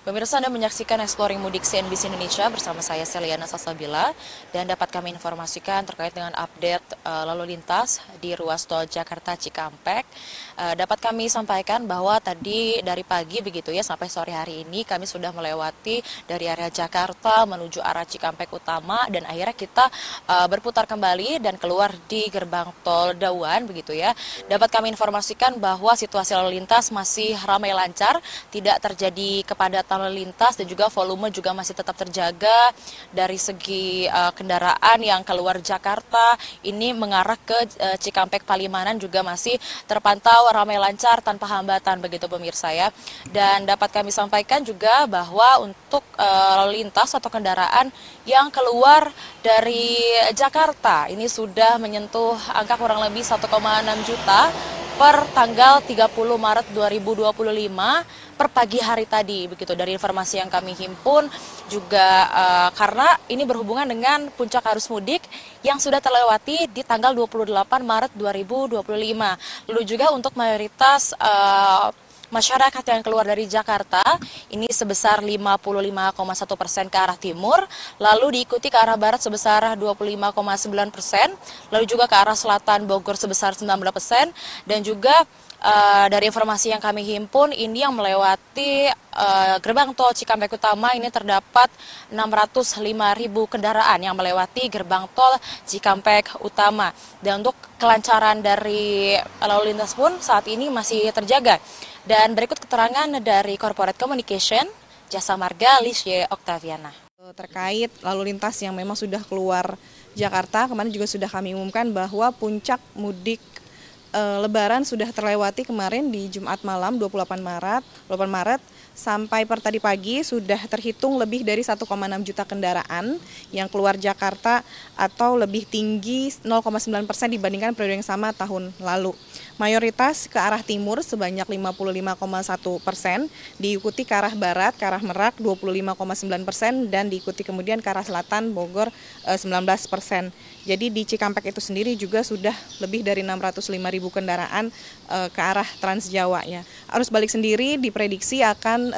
Pemirsa, Anda menyaksikan Exploring Mudik CNBC Indonesia bersama saya Seliana Salsabila, dan dapat kami informasikan terkait dengan update lalu lintas di ruas tol Jakarta Cikampek. Dapat kami sampaikan bahwa tadi dari pagi begitu ya sampai sore hari ini kami sudah melewati dari area Jakarta menuju arah Cikampek Utama, dan akhirnya kita berputar kembali dan keluar di gerbang tol Dawan begitu ya. Dapat kami informasikan bahwa situasi lalu lintas masih ramai lancar, tidak terjadi kepadatan lalu lintas, dan juga volume juga masih tetap terjaga. Dari segi kendaraan yang keluar Jakarta ini mengarah ke Cikampek Palimanan juga masih terpantau ramai lancar tanpa hambatan begitu pemirsa ya. Dan dapat kami sampaikan juga bahwa untuk lalu lintas atau kendaraan yang keluar dari Jakarta ini sudah menyentuh angka kurang lebih 1,6 juta per tanggal 30 Maret 2025 per pagi hari tadi begitu. Dari informasi yang kami himpun juga karena ini berhubungan dengan puncak arus mudik yang sudah terlewati di tanggal 28 Maret 2025. Lalu juga untuk mayoritas masyarakat yang keluar dari Jakarta ini sebesar 55,1% ke arah timur, lalu diikuti ke arah barat sebesar 25,9%, lalu juga ke arah selatan Bogor sebesar 19%, dan juga dari informasi yang kami himpun ini yang melewati gerbang tol Cikampek Utama ini terdapat 605.000 kendaraan yang melewati gerbang tol Cikampek Utama, dan untuk kelancaran dari lalu lintas pun saat ini masih terjaga. Dan berikut keterangan dari Corporate Communication Jasa Marga Lisye Oktaviana. Terkait lalu lintas yang memang sudah keluar Jakarta, kemarin juga sudah kami umumkan bahwa puncak mudik Lebaran sudah terlewati kemarin di Jumat malam 28 Maret sampai per tadi pagi sudah terhitung lebih dari 1,6 juta kendaraan yang keluar Jakarta atau lebih tinggi 0,9% dibandingkan periode yang sama tahun lalu. Mayoritas ke arah timur sebanyak 55,1%, diikuti ke arah barat, ke arah Merak 25,9%, dan diikuti kemudian ke arah selatan Bogor 19%. Jadi di Cikampek itu sendiri juga sudah lebih dari 605.000 kendaraan ke arah Trans Jawa ya. Arus balik sendiri diprediksi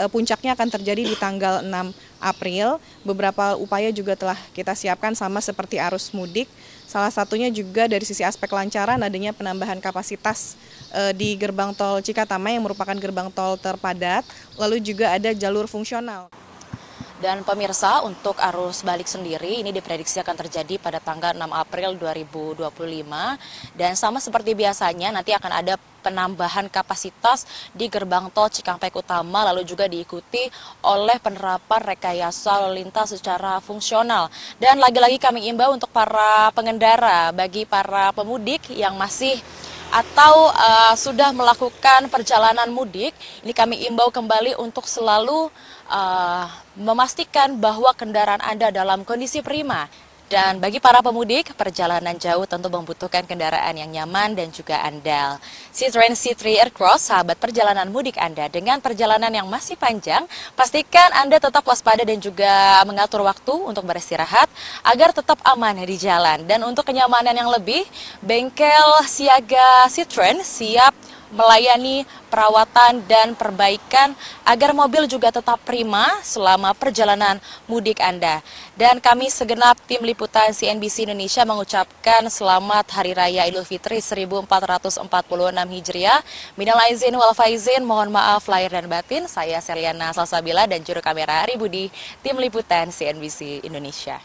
puncaknya akan terjadi di tanggal 6 April. Beberapa upaya juga telah kita siapkan sama seperti arus mudik. Salah satunya juga dari sisi aspek lancaran adanya penambahan kapasitas di gerbang tol Cikatama yang merupakan gerbang tol terpadat. Lalu juga ada jalur fungsional. Dan pemirsa, untuk arus balik sendiri ini diprediksi akan terjadi pada tanggal 6 April 2025, dan sama seperti biasanya nanti akan ada penambahan kapasitas di gerbang tol Cikampek Utama, lalu juga diikuti oleh penerapan rekayasa lalu lintas secara fungsional. Dan lagi-lagi kami imbau untuk para pengendara, bagi para pemudik yang masih atau sudah melakukan perjalanan mudik, ini kami imbau kembali untuk selalu memastikan bahwa kendaraan Anda dalam kondisi prima. Dan bagi para pemudik, perjalanan jauh tentu membutuhkan kendaraan yang nyaman dan juga andal. Citroen C3 Aircross, sahabat perjalanan mudik Anda. Dengan perjalanan yang masih panjang, pastikan Anda tetap waspada dan juga mengatur waktu untuk beristirahat agar tetap aman di jalan. Dan untuk kenyamanan yang lebih, bengkel siaga Citroen siap melayani perawatan dan perbaikan agar mobil juga tetap prima selama perjalanan mudik Anda. Dan kami segenap tim liputan CNBC Indonesia mengucapkan selamat Hari Raya Idul Fitri 1446 Hijriah. Minal aizin wal faizin, mohon maaf lahir dan batin. Saya Seliana Salsabila dan juru kamera Ari Budi, tim liputan CNBC Indonesia.